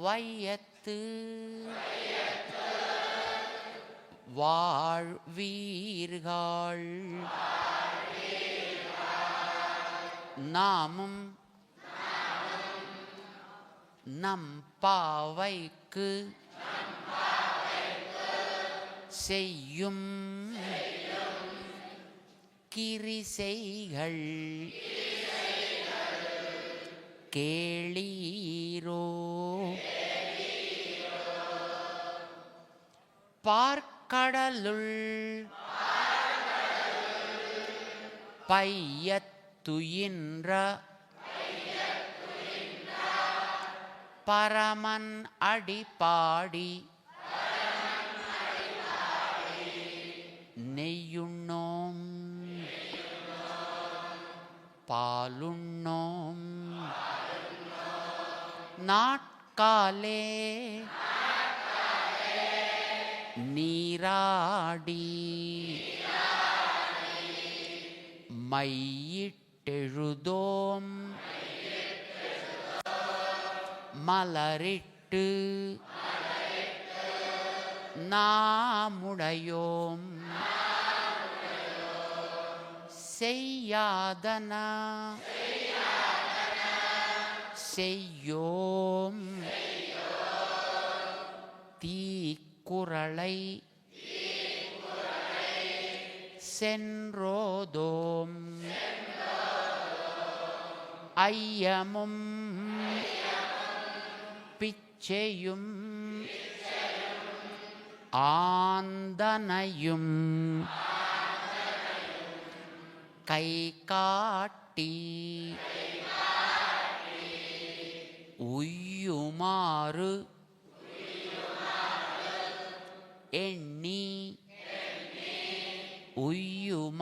வையத்து வாழ்வீர்கள். நாமும் நம் பாவைக்கு செய்யும் கிரிசைகள் கேளீரோ. பார்க்கடலுள் பையத்துயின்ற பரமன் அடிபாடி நெய்யுண்ணோம் பாலுண்ணோம் நாட்காலே நீராடி மையிட்டெழுதோம் மலரிட்டு நாமுடையோம் செய்யாதன செய்யோம் தீக்குறளை சென்றோதோம் ஐயமும் பிச்சையும் ஆந்தனையும் கை காட்டி உய்யுமாறு எண்ணி உய்யுமாறெண்ணி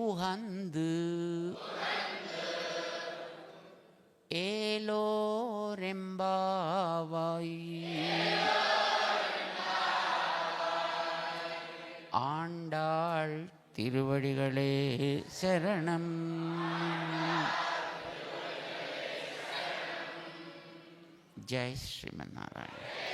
உகந்து ஏலோரெம்பாவாய். ஆண்டாள் திருவடிகளே சரணம். ஜெய் ஸ்ரீமன் நாராயண.